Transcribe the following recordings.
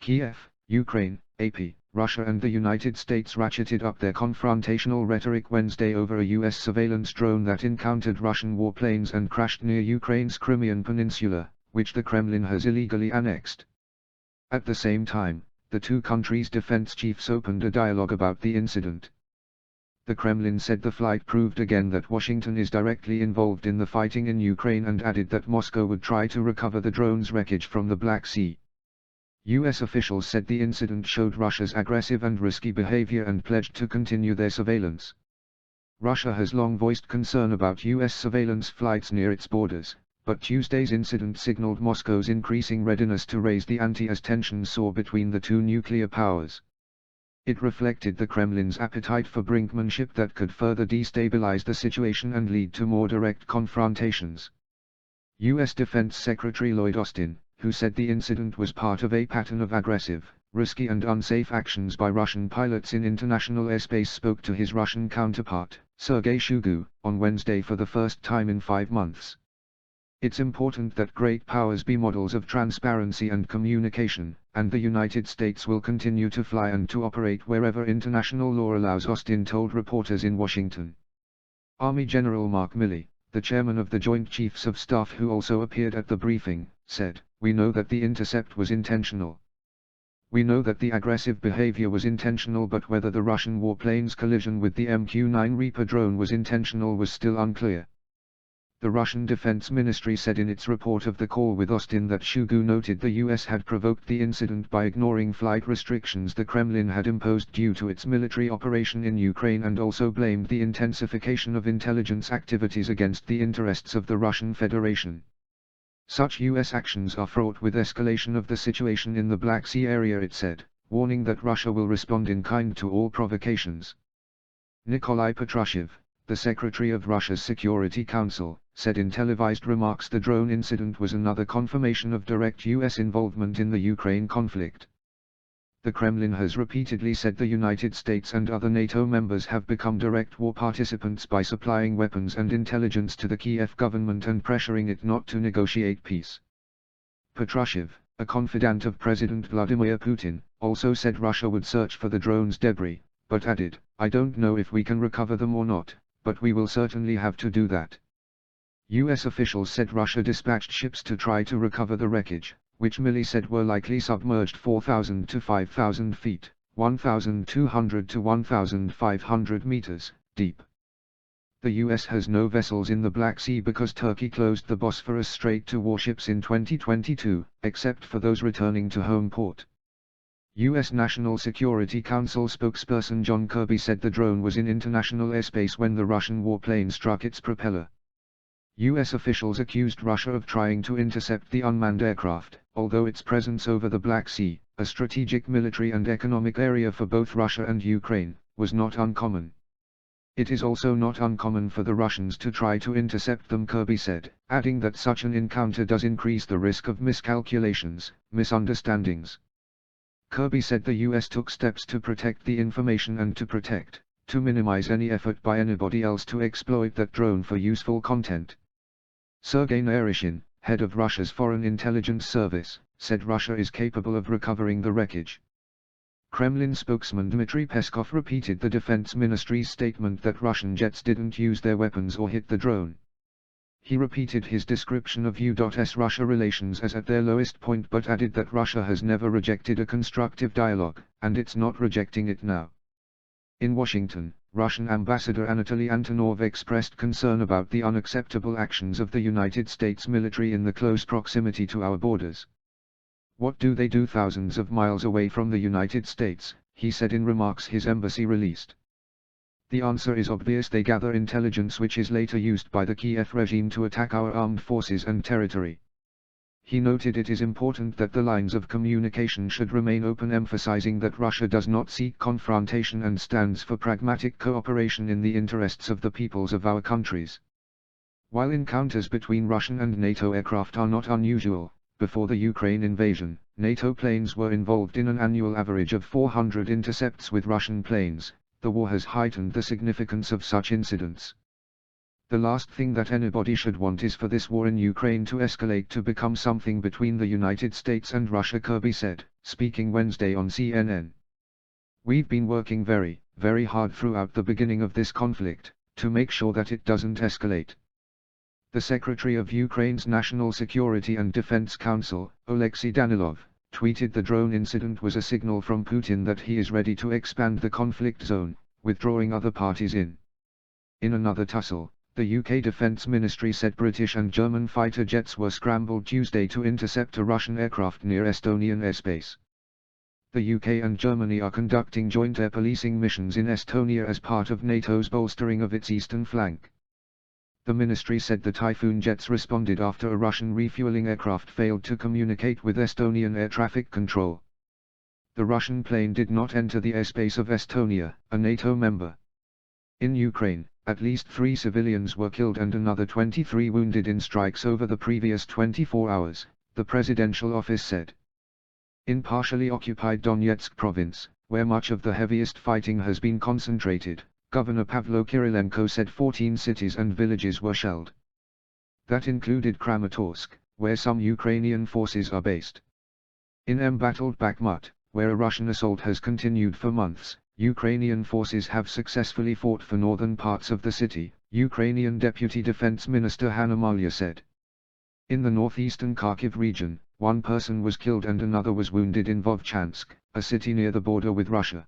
Kiev, Ukraine, AP, Russia and the United States ratcheted up their confrontational rhetoric Wednesday over a U.S. surveillance drone that encountered Russian warplanes and crashed near Ukraine's Crimean Peninsula, which the Kremlin has illegally annexed. At the same time, the two countries' defense chiefs opened a dialogue about the incident. The Kremlin said the flight proved again that Washington is directly involved in the fighting in Ukraine and added that Moscow would try to recover the drone's wreckage from the Black Sea. U.S. officials said the incident showed Russia's aggressive and risky behavior and pledged to continue their surveillance. Russia has long voiced concern about U.S. surveillance flights near its borders, but Tuesday's incident signaled Moscow's increasing readiness to raise the ante as tensions soar between the two nuclear powers. It reflected the Kremlin's appetite for brinkmanship that could further destabilize the situation and lead to more direct confrontations. U.S. Defense Secretary Lloyd Austin, who said the incident was part of a pattern of aggressive, risky and unsafe actions by Russian pilots in international airspace, spoke to his Russian counterpart, Sergei Shoigu, on Wednesday for the first time in 5 months. It's important that great powers be models of transparency and communication, and the United States will continue to fly and to operate wherever international law allows, Austin told reporters in Washington. Army General Mark Milley, the chairman of the Joint Chiefs of Staff who also appeared at the briefing, said, "We know that the intercept was intentional. We know that the aggressive behavior was intentional, but whether the Russian warplane's collision with the MQ-9 Reaper drone was intentional was still unclear." The Russian Defense Ministry said in its report of the call with Austin that Shoigu noted the U.S. had provoked the incident by ignoring flight restrictions the Kremlin had imposed due to its military operation in Ukraine, and also blamed the intensification of intelligence activities against the interests of the Russian Federation. Such U.S. actions are fraught with escalation of the situation in the Black Sea area, it said, warning that Russia will respond in kind to all provocations. Nikolai Patrushev, the Secretary of Russia's Security Council, said in televised remarks the drone incident was another confirmation of direct U.S. involvement in the Ukraine conflict. The Kremlin has repeatedly said the United States and other NATO members have become direct war participants by supplying weapons and intelligence to the Kiev government and pressuring it not to negotiate peace. Patrushev, a confidant of President Vladimir Putin, also said Russia would search for the drone's debris, but added, "I don't know if we can recover them or not, but we will certainly have to do that." U.S. officials said Russia dispatched ships to try to recover the wreckage, which Milley said were likely submerged 4,000 to 5,000 feet, 1,200 to 1,500 meters, deep. The U.S. has no vessels in the Black Sea because Turkey closed the Bosphorus Strait to warships in 2022, except for those returning to home port. U.S. National Security Council spokesperson John Kirby said the drone was in international airspace when the Russian warplane struck its propeller. U.S. officials accused Russia of trying to intercept the unmanned aircraft, although its presence over the Black Sea, a strategic military and economic area for both Russia and Ukraine, was not uncommon. It is also not uncommon for the Russians to try to intercept them, Kirby said, adding that such an encounter does increase the risk of miscalculations, misunderstandings. Kirby said the U.S. took steps to protect the information and to minimize any effort by anybody else to exploit that drone for useful content. Sergei Naryshkin, head of Russia's Foreign Intelligence Service, said Russia is capable of recovering the wreckage. Kremlin spokesman Dmitry Peskov repeated the defense ministry's statement that Russian jets didn't use their weapons or hit the drone. He repeated his description of U.S.-Russia relations as at their lowest point, but added that Russia has never rejected a constructive dialogue, and it's not rejecting it now. In Washington, Russian Ambassador Anatoly Antonov expressed concern about the unacceptable actions of the United States military in the close proximity to our borders. "What do they do thousands of miles away from the United States?" he said in remarks his embassy released. "The answer is obvious: they gather intelligence which is later used by the Kiev regime to attack our armed forces and territory." He noted it is important that the lines of communication should remain open, emphasizing that Russia does not seek confrontation and stands for pragmatic cooperation in the interests of the peoples of our countries. While encounters between Russian and NATO aircraft are not unusual, before the Ukraine invasion, NATO planes were involved in an annual average of 400 intercepts with Russian planes. The war has heightened the significance of such incidents. "The last thing that anybody should want is for this war in Ukraine to escalate to become something between the United States and Russia," Kirby said, speaking Wednesday on CNN. "We've been working very, very hard throughout the beginning of this conflict, to make sure that it doesn't escalate." The Secretary of Ukraine's National Security and Defense Council, Oleksiy Danilov, tweeted the drone incident was a signal from Putin that he is ready to expand the conflict zone, withdrawing other parties in. In another tussle, the UK Defence Ministry said British and German fighter jets were scrambled Tuesday to intercept a Russian aircraft near Estonian airspace. The UK and Germany are conducting joint air policing missions in Estonia as part of NATO's bolstering of its eastern flank. The ministry said the Typhoon jets responded after a Russian refueling aircraft failed to communicate with Estonian air traffic control. The Russian plane did not enter the airspace of Estonia, a NATO member. In Ukraine, at least 3 civilians were killed and another 23 wounded in strikes over the previous 24 hours, the presidential office said. In partially occupied Donetsk province, where much of the heaviest fighting has been concentrated, Governor Pavlo Kyrylenko said 14 cities and villages were shelled. That included Kramatorsk, where some Ukrainian forces are based. In embattled Bakhmut, where a Russian assault has continued for months, Ukrainian forces have successfully fought for northern parts of the city, Ukrainian Deputy Defense Minister Hanna Maliar said. In the northeastern Kharkiv region, 1 person was killed and another was wounded in Vovchansk, a city near the border with Russia.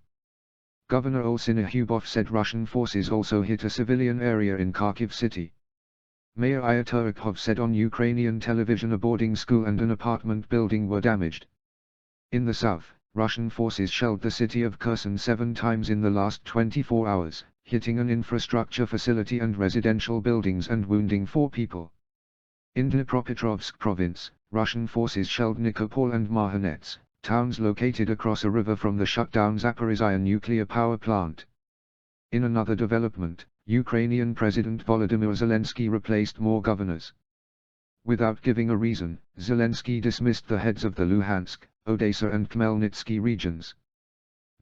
Governor Olsina Hubov said Russian forces also hit a civilian area in Kharkiv city. Mayor Ayatollah said on Ukrainian television a boarding school and an apartment building were damaged. In the south, Russian forces shelled the city of Kherson 7 times in the last 24 hours, hitting an infrastructure facility and residential buildings and wounding 4 people. In Dnipropetrovsk province, Russian forces shelled Nikopol and Mahanets, towns located across a river from the shut-down Zaporizhzhia nuclear power plant. In another development, Ukrainian President Volodymyr Zelensky replaced more governors. Without giving a reason, Zelensky dismissed the heads of the Luhansk, Odessa and Khmelnytsky regions.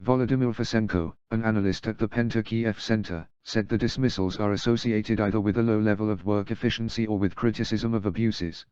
Volodymyr Fosenko, an analyst at the Penta-Kiev Center, said the dismissals are associated either with a low level of work efficiency or with criticism of abuses.